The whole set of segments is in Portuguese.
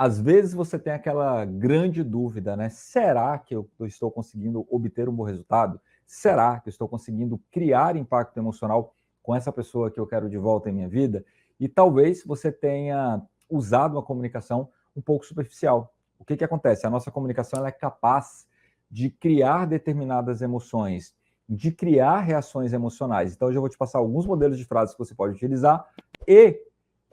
Às vezes você tem aquela grande dúvida, né? Será que eu estou conseguindo obter um bom resultado? Será que eu estou conseguindo criar impacto emocional com essa pessoa que eu quero de volta em minha vida? E talvez você tenha usado uma comunicação um pouco superficial. O que acontece? A nossa comunicação ela é capaz de criar determinadas emoções, de criar reações emocionais. Então, eu já vou te passar alguns modelos de frases que você pode utilizar e,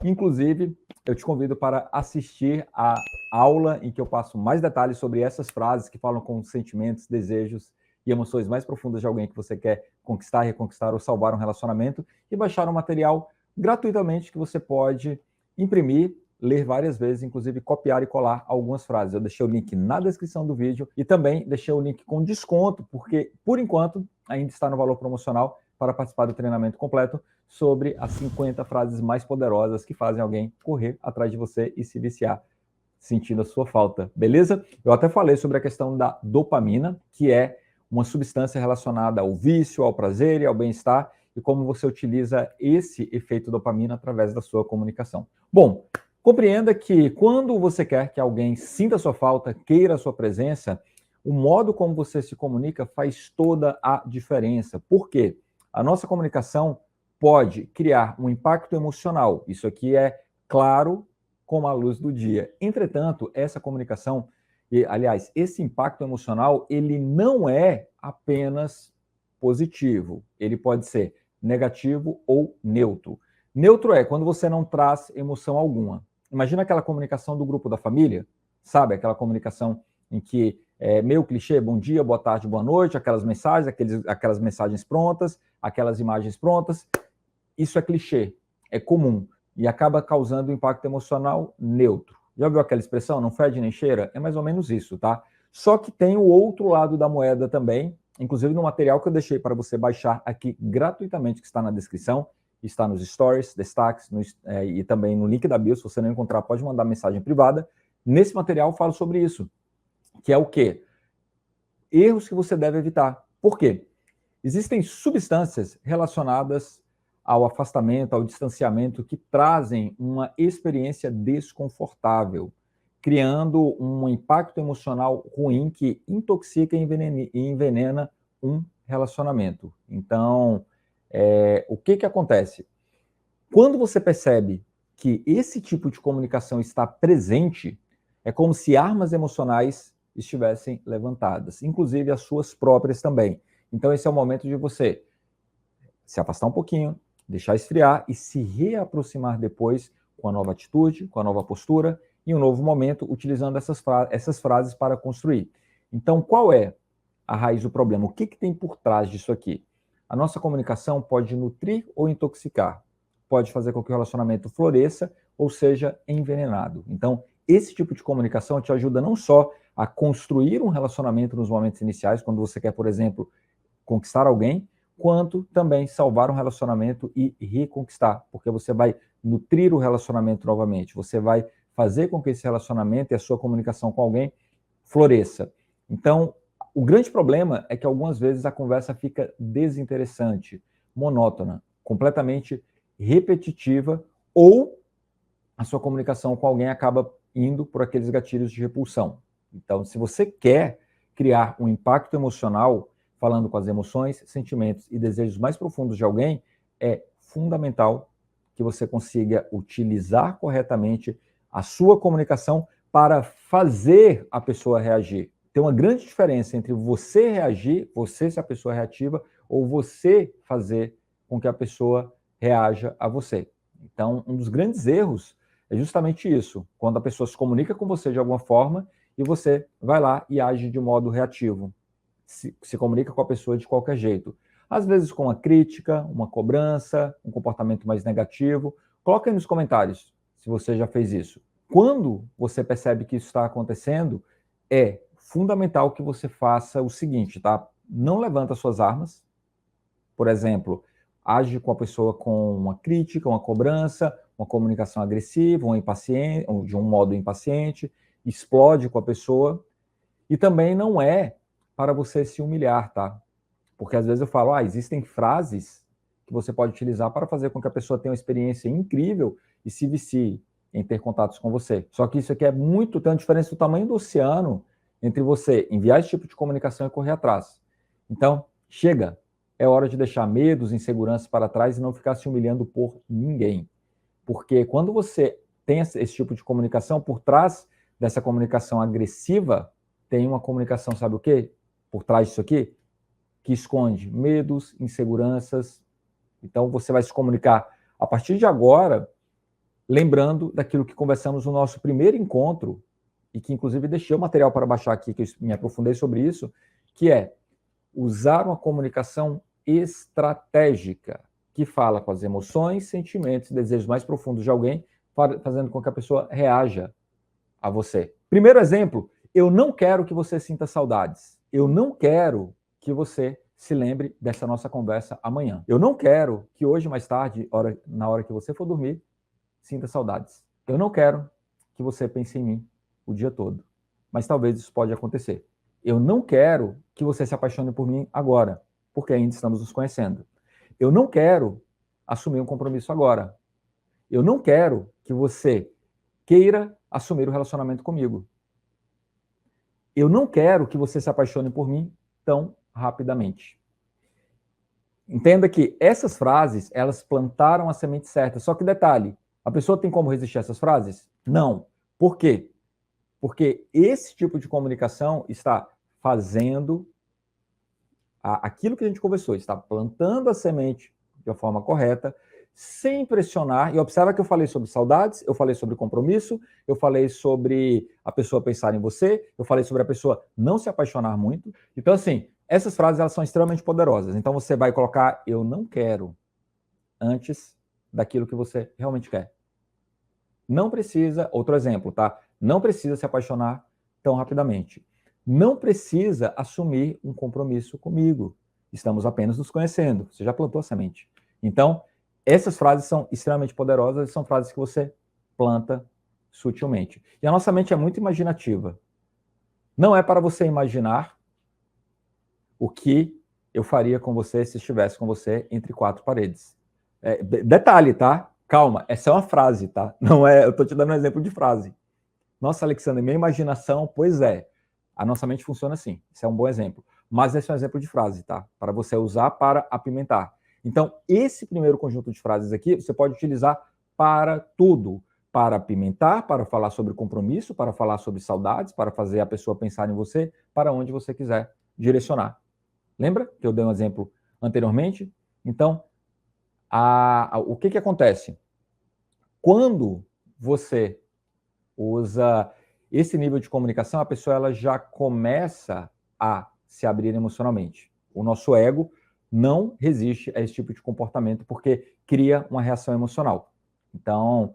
inclusive, eu te convido para assistir a aula em que eu passo mais detalhes sobre essas frases que falam com sentimentos, desejos e emoções mais profundas de alguém que você quer conquistar, reconquistar ou salvar um relacionamento e baixar um material gratuitamente que você pode imprimir, ler várias vezes, inclusive copiar e colar algumas frases. Eu deixei o link na descrição do vídeo e também deixei o link com desconto, porque por enquanto ainda está no valor promocional para participar do treinamento completo sobre as 50 frases mais poderosas que fazem alguém correr atrás de você e se viciar, sentindo a sua falta, beleza? Eu até falei sobre a questão da dopamina, que é uma substância relacionada ao vício, ao prazer e ao bem-estar, e como você utiliza esse efeito dopamina através da sua comunicação. Bom, compreenda que quando você quer que alguém sinta a sua falta, queira a sua presença, o modo como você se comunica faz toda a diferença. Por quê? A nossa comunicação pode criar um impacto emocional. Isso aqui é claro como a luz do dia. Entretanto, essa comunicação, aliás, esse impacto emocional, ele não é apenas positivo. Ele pode ser negativo ou neutro. Neutro é quando você não traz emoção alguma. Imagina aquela comunicação do grupo da família, sabe? Aquela comunicação em que é meio clichê, bom dia, boa tarde, boa noite, aquelas mensagens, aquelas mensagens prontas, aquelas imagens prontas. Isso é clichê, é comum e acaba causando um impacto emocional neutro. Já viu aquela expressão, não fede nem cheira? É mais ou menos isso, tá? Só que tem o outro lado da moeda também, inclusive no material que eu deixei para você baixar aqui gratuitamente, que está na descrição, está nos stories, destaques e também no link da bio. Se você não encontrar, pode mandar mensagem privada. Nesse material eu falo sobre isso, que é o quê? Erros que você deve evitar. Por quê? Existem substâncias relacionadas ao afastamento, ao distanciamento, que trazem uma experiência desconfortável, criando um impacto emocional ruim que intoxica e envenena um relacionamento. Então, o que acontece? Quando você percebe que esse tipo de comunicação está presente, é como se armas emocionais estivessem levantadas, inclusive as suas próprias também. Então, esse é o momento de você se afastar um pouquinho, deixar esfriar e se reaproximar depois com a nova atitude, com a nova postura e um novo momento, utilizando essas frases para construir. Então, qual é a raiz do problema? O que tem por trás disso aqui? A nossa comunicação pode nutrir ou intoxicar, pode fazer com que o relacionamento floresça ou seja envenenado. Então, esse tipo de comunicação te ajuda não só a construir um relacionamento nos momentos iniciais, quando você quer, por exemplo, conquistar alguém, quanto também salvar um relacionamento e reconquistar, porque você vai nutrir o relacionamento novamente, você vai fazer com que esse relacionamento e a sua comunicação com alguém floresça. Então, o grande problema é que algumas vezes a conversa fica desinteressante, monótona, completamente repetitiva, ou a sua comunicação com alguém acaba indo por aqueles gatilhos de repulsão. Então, se você quer criar um impacto emocional, falando com as emoções, sentimentos e desejos mais profundos de alguém, é fundamental que você consiga utilizar corretamente a sua comunicação para fazer a pessoa reagir. Tem uma grande diferença entre você reagir, você ser a pessoa reativa, ou você fazer com que a pessoa reaja a você. Então, um dos grandes erros é justamente isso, quando a pessoa se comunica com você de alguma forma e você vai lá e age de modo reativo. Se comunica com a pessoa de qualquer jeito. Às vezes com uma crítica, uma cobrança, um comportamento mais negativo. Coloca aí nos comentários se você já fez isso. Quando você percebe que isso está acontecendo, é fundamental que você faça o seguinte, tá? Não levanta suas armas. Por exemplo, age com a pessoa com uma crítica, uma cobrança, uma comunicação agressiva, de um modo impaciente, explode com a pessoa. E também não é para você se humilhar, tá? Porque às vezes eu falo, existem frases que você pode utilizar para fazer com que a pessoa tenha uma experiência incrível e se vicie. em ter contatos com você. Só que isso aqui é muito, tem uma diferença do tamanho do oceano entre você enviar esse tipo de comunicação e correr atrás. Então, chega. É hora de deixar medos, inseguranças para trás e não ficar se humilhando por ninguém. Porque quando você tem esse tipo de comunicação, por trás dessa comunicação agressiva, tem uma comunicação, sabe o quê? Por trás disso aqui, que esconde medos, inseguranças. Então, você vai se comunicar a partir de agora, lembrando daquilo que conversamos no nosso primeiro encontro, e que inclusive deixei o material para baixar aqui, que eu me aprofundei sobre isso, que é usar uma comunicação estratégica, que fala com as emoções, sentimentos e desejos mais profundos de alguém, fazendo com que a pessoa reaja a você. Primeiro exemplo, eu não quero que você sinta saudades. Eu não quero que você se lembre dessa nossa conversa amanhã. Eu não quero que hoje, mais tarde, na hora que você for dormir, sinta saudades. Eu não quero que você pense em mim o dia todo. Mas talvez isso pode acontecer. Eu não quero que você se apaixone por mim agora, porque ainda estamos nos conhecendo. Eu não quero assumir um compromisso agora. Eu não quero que você queira assumir o relacionamento comigo. Eu não quero que você se apaixone por mim tão rapidamente. Entenda que essas frases, elas plantaram a semente certa. Só que detalhe, a pessoa tem como resistir a essas frases? Não. Por quê? Porque esse tipo de comunicação está fazendo aquilo que a gente conversou, está plantando a semente de uma forma correta, sem pressionar. E observa que eu falei sobre saudades, eu falei sobre compromisso, eu falei sobre a pessoa pensar em você, eu falei sobre a pessoa não se apaixonar muito. Então, assim, essas frases elas são extremamente poderosas. Então, você vai colocar eu não quero antes daquilo que você realmente quer. Não precisa, outro exemplo, tá? Não precisa se apaixonar tão rapidamente. Não precisa assumir um compromisso comigo. Estamos apenas nos conhecendo. Você já plantou a semente. Então, essas frases são extremamente poderosas, são frases que você planta sutilmente. E a nossa mente é muito imaginativa. Não é para você imaginar o que eu faria com você se estivesse com você entre quatro paredes. Detalhe, tá? Calma, essa é uma frase, tá? Não é, eu tô te dando um exemplo de frase. Nossa, Alexandre, minha imaginação, pois é. A nossa mente funciona assim. Isso é um bom exemplo. Mas esse é um exemplo de frase, tá? Para você usar para apimentar. Então, esse primeiro conjunto de frases aqui, você pode utilizar para tudo. Para apimentar, para falar sobre compromisso, para falar sobre saudades, para fazer a pessoa pensar em você, para onde você quiser direcionar. Lembra que eu dei um exemplo anteriormente? Então, o que acontece? Quando você usa esse nível de comunicação, a pessoa ela já começa a se abrir emocionalmente. O nosso ego não resiste a esse tipo de comportamento porque cria uma reação emocional. Então,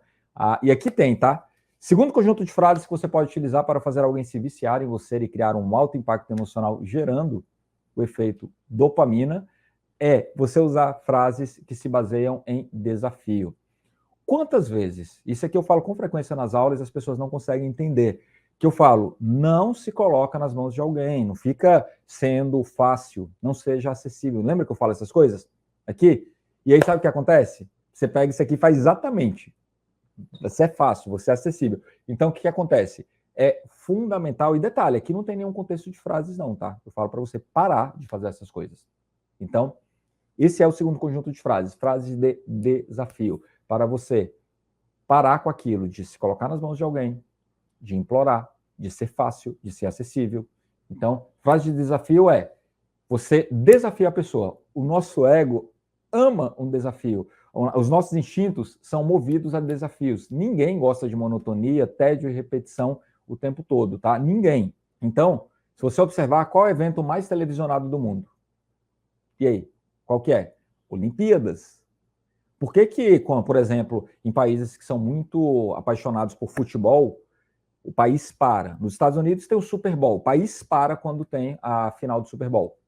e aqui tem, tá? Segundo conjunto de frases que você pode utilizar para fazer alguém se viciar em você e criar um alto impacto emocional, gerando o efeito dopamina, é você usar frases que se baseiam em desafio. Quantas vezes, isso aqui eu falo com frequência nas aulas, as pessoas não conseguem entender, que eu falo, não se coloca nas mãos de alguém, não fica sendo fácil, não seja acessível. Lembra que eu falo essas coisas aqui? E aí sabe o que acontece? Você pega isso aqui e faz exatamente. Você é fácil, você é acessível. Então o que acontece? É fundamental, e detalhe, aqui não tem nenhum contexto de frases não, tá? Eu falo para você parar de fazer essas coisas. Então, esse é o segundo conjunto de frases, frases de desafio, para você parar com aquilo de se colocar nas mãos de alguém, de implorar, de ser fácil, de ser acessível. Então, frase de desafio é você desafia a pessoa. O nosso ego ama um desafio. Os nossos instintos são movidos a desafios. Ninguém gosta de monotonia, tédio e repetição o tempo todo, tá? Ninguém. Então, se você observar, qual é o evento mais televisionado do mundo? E aí? Qual que é? Olimpíadas. Por que, por exemplo, em países que são muito apaixonados por futebol, o país para? Nos Estados Unidos tem o Super Bowl. O país para quando tem a final do Super Bowl.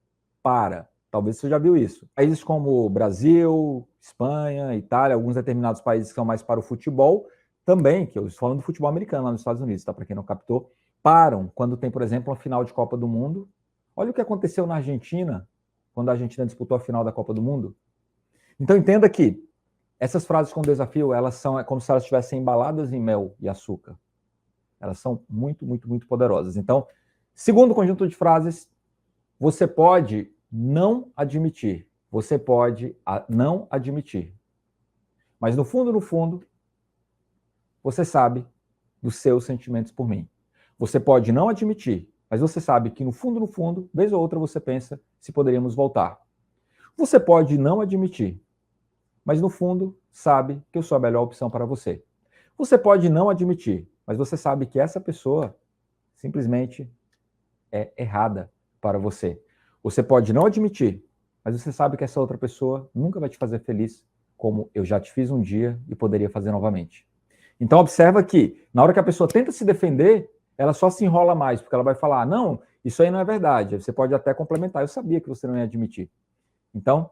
Para. Talvez você já viu isso. Países como Brasil, Espanha, Itália, alguns determinados países que são mais para o futebol, também, que eu estou falando do futebol americano lá nos Estados Unidos, tá? Para quem não captou, param quando tem, por exemplo, uma final de Copa do Mundo. Olha o que aconteceu na Argentina, quando a Argentina disputou a final da Copa do Mundo. Então entenda que Essas frases com desafio, elas são como se elas estivessem embaladas em mel e açúcar. Elas são muito, muito, muito poderosas. Então, segundo conjunto de frases, você pode não admitir. Você pode não admitir. Mas no fundo, você sabe dos seus sentimentos por mim. Você pode não admitir, mas você sabe que no fundo, vez ou outra você pensa se poderíamos voltar. Você pode não admitir, mas no fundo sabe que eu sou a melhor opção para você. Você pode não admitir, mas você sabe que essa pessoa simplesmente é errada para você. Você pode não admitir, mas você sabe que essa outra pessoa nunca vai te fazer feliz como eu já te fiz um dia e poderia fazer novamente. Então observa que na hora que a pessoa tenta se defender, ela só se enrola mais, porque ela vai falar, não, isso aí não é verdade. Você pode até complementar, eu sabia que você não ia admitir. Então,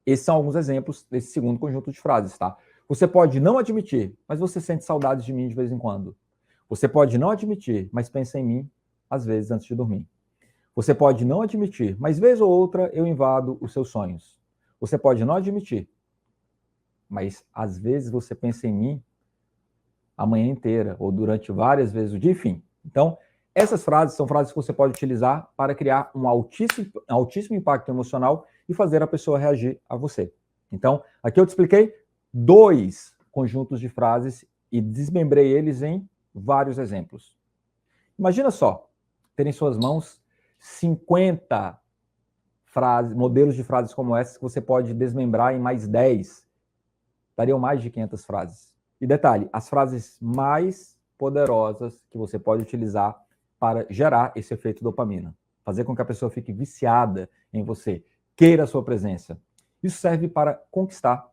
esses são alguns exemplos desse segundo conjunto de frases, tá? Você pode não admitir, mas você sente saudades de mim de vez em quando. Você pode não admitir, mas pensa em mim às vezes antes de dormir. Você pode não admitir, mas vez ou outra eu invado os seus sonhos. Você pode não admitir, mas às vezes você pensa em mim a manhã inteira ou durante várias vezes o dia, enfim. Então, essas frases são frases que você pode utilizar para criar um altíssimo impacto emocional e fazer a pessoa reagir a você. Então, aqui eu te expliquei 2 conjuntos de frases e desmembrei eles em vários exemplos. Imagina só, ter em suas mãos 50 modelos de frases como essas que você pode desmembrar em mais 10. Dariam mais de 500 frases. E detalhe, as frases mais poderosas que você pode utilizar para gerar esse efeito dopamina. Fazer com que a pessoa fique viciada em você, queira a sua presença. Isso serve para conquistar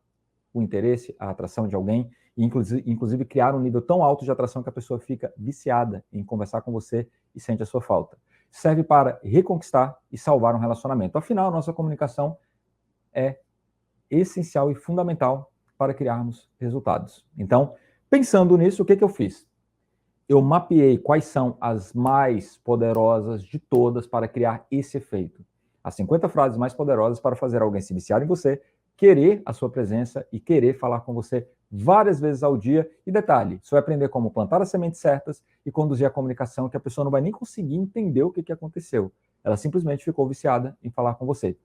o interesse, a atração de alguém, e inclusive criar um nível tão alto de atração que a pessoa fica viciada em conversar com você e sente a sua falta. Serve para reconquistar e salvar um relacionamento. Afinal, nossa comunicação é essencial e fundamental para criarmos resultados. Então, pensando nisso, o que eu fiz? Eu mapeei quais são as mais poderosas de todas para criar esse efeito. As 50 frases mais poderosas para fazer alguém se viciar em você, querer a sua presença e querer falar com você várias vezes ao dia. E detalhe, você vai aprender como plantar as sementes certas e conduzir a comunicação que a pessoa não vai nem conseguir entender o que aconteceu. Ela simplesmente ficou viciada em falar com você.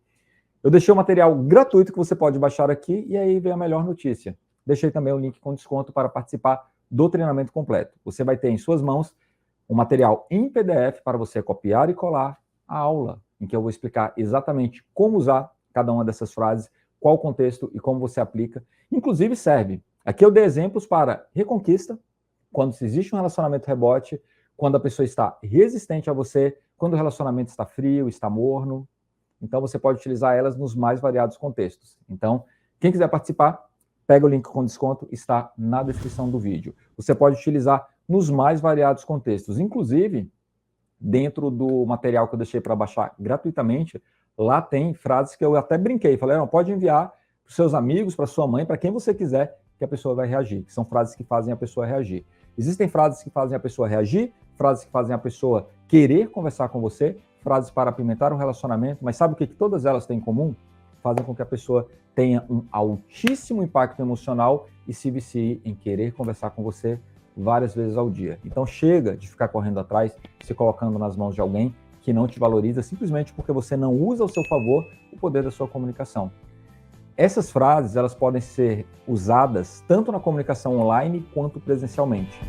Eu deixei um material gratuito que você pode baixar aqui e aí vem a melhor notícia. Deixei também o link com desconto para participar do treinamento completo. Você vai ter em suas mãos um material em PDF para você copiar e colar a aula, em que eu vou explicar exatamente como usar cada uma dessas frases, qual o contexto e como você aplica. Inclusive serve. Aqui eu dei exemplos para reconquista, quando existe um relacionamento rebote, quando a pessoa está resistente a você, quando o relacionamento está frio, está morno. Então, você pode utilizar elas nos mais variados contextos. Então, quem quiser participar, pega o link com desconto, está na descrição do vídeo. Você pode utilizar nos mais variados contextos. Inclusive, dentro do material que eu deixei para baixar gratuitamente, lá tem frases que eu até brinquei. Falei, não, pode enviar para os seus amigos, para sua mãe, para quem você quiser, que a pessoa vai reagir. Que são frases que fazem a pessoa reagir. Existem frases que fazem a pessoa reagir, frases que fazem a pessoa querer conversar com você, frases para apimentar um relacionamento, mas sabe o que todas elas têm em comum? Fazem com que a pessoa tenha um altíssimo impacto emocional e se vicie em querer conversar com você várias vezes ao dia. Então chega de ficar correndo atrás, se colocando nas mãos de alguém que não te valoriza simplesmente porque você não usa ao seu favor o poder da sua comunicação. Essas frases, elas podem ser usadas tanto na comunicação online quanto presencialmente.